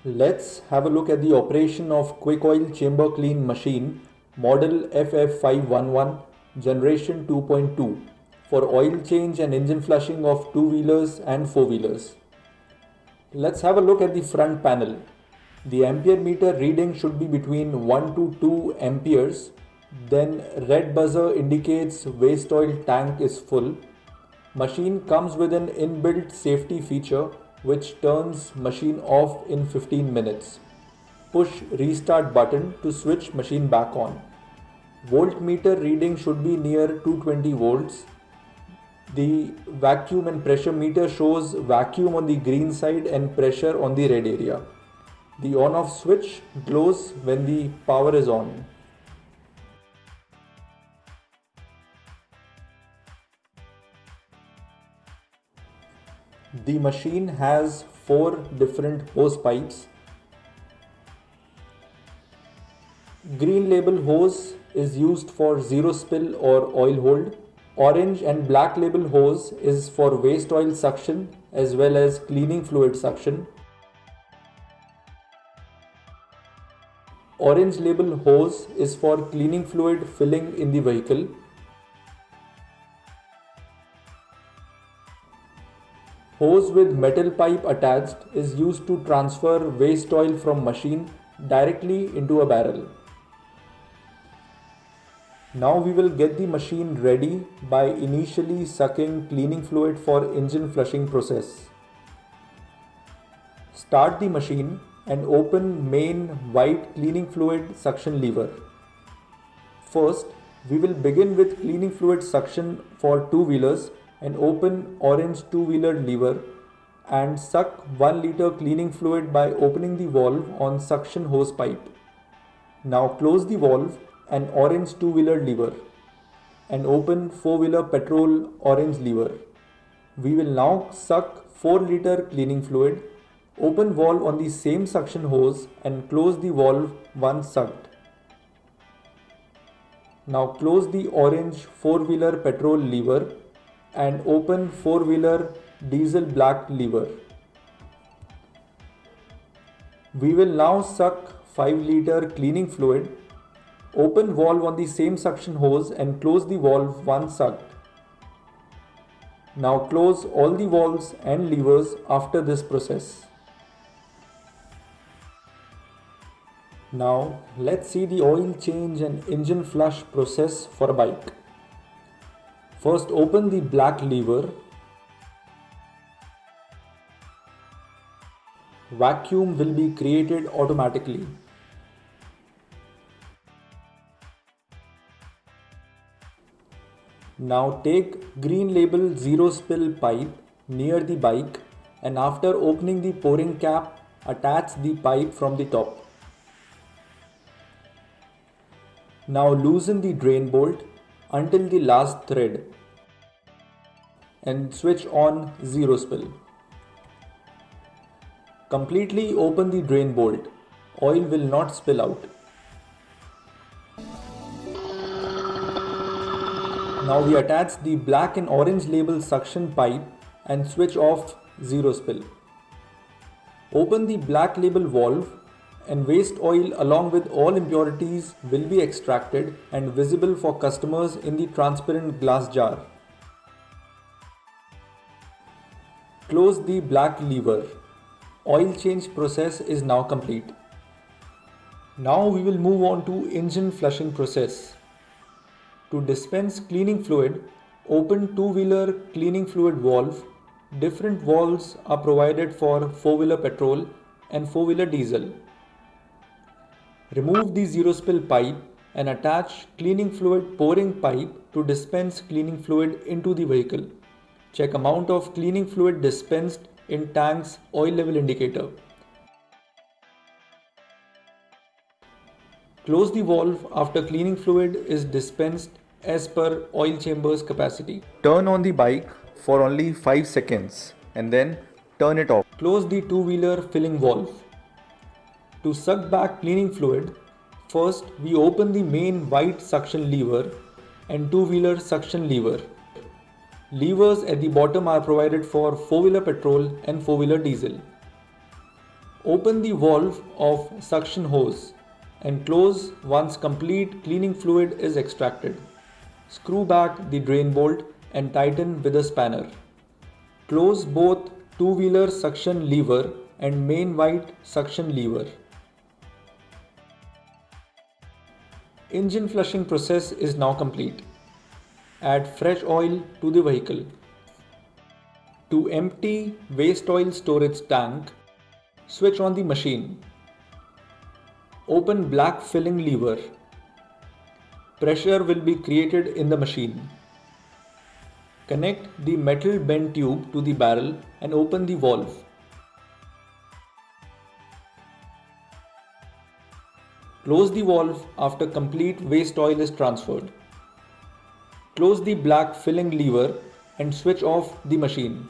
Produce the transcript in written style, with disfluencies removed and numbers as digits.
Let's have a look at the operation of quick oil chamber clean machine model FF511 generation 2.2 for oil change and engine flushing of two-wheelers and four-wheelers. Let's have a look at the front panel. The ampere meter reading should be between 1 to 2 amperes. Then red buzzer indicates waste oil tank is full. Machine comes with an inbuilt safety feature which turns machine off in 15 minutes. Push restart button to switch machine back on. Voltmeter reading should be near 220 volts. The vacuum and pressure meter shows vacuum on the green side and pressure on the red area. The on-off switch glows when the power is on. The machine has 4 different hose pipes. Green label hose is used for zero spill or oil hold. Orange and black label hose is for waste oil suction as well as cleaning fluid suction. Orange label hose is for cleaning fluid filling in the vehicle. Hose with metal pipe attached is used to transfer waste oil from machine directly into a barrel. Now we will get the machine ready by initially sucking cleaning fluid for engine flushing process. Start the machine and open main white cleaning fluid suction lever. First, we will begin with cleaning fluid suction for two-wheelers and open orange two-wheeler lever and suck 1 liter cleaning fluid by opening the valve on suction hose pipe. Now close the valve and orange two-wheeler lever and open four-wheeler petrol orange lever. We will now suck 4 liter cleaning fluid, open valve on the same suction hose and close the valve once sucked. Now close the orange four-wheeler petrol lever and open four-wheeler diesel black lever. We will now suck 5 liter cleaning fluid, open valve on the same suction hose and close the valve once sucked. Now close all the valves and levers after this process. Now let's see the oil change and engine flush process for a bike. First open the black lever. Vacuum will be created automatically. Now take green label zero spill pipe near the bike and after opening the pouring cap, attach the pipe from the top. Now loosen the drain bolt until the last thread and switch on zero spill. Completely open the drain bolt. Oil will not spill out. Now we attach the black and orange label suction pipe and switch off zero spill. Open the black label valve and waste oil along with all impurities will be extracted and visible for customers in the transparent glass jar. Close the black lever. Oil change process is now complete. Now we will move on to engine flushing process. To dispense cleaning fluid, open two-wheeler cleaning fluid valve. Different valves are provided for four-wheeler petrol and four-wheeler diesel. Remove the zero spill pipe and attach cleaning fluid pouring pipe to dispense cleaning fluid into the vehicle. Check amount of cleaning fluid dispensed in tank's oil level indicator. Close the valve after cleaning fluid is dispensed as per oil chamber's capacity. Turn on the bike for only 5 seconds and then turn it off. Close the two-wheeler filling valve. To suck back cleaning fluid, first we open the main white suction lever and two-wheeler suction lever. Levers at the bottom are provided for four-wheeler petrol and four-wheeler diesel. Open the valve of suction hose and close once complete cleaning fluid is extracted. Screw back the drain bolt and tighten with a spanner. Close both two-wheeler suction lever and main white suction lever. Engine flushing process is now complete. Add fresh oil to the vehicle. To empty waste oil storage tank, switch on the machine. Open black filling lever. Pressure will be created in the machine. Connect the metal bend tube to the barrel and open the valve. Close the valve after complete waste oil is transferred. Close the black filling lever and switch off the machine.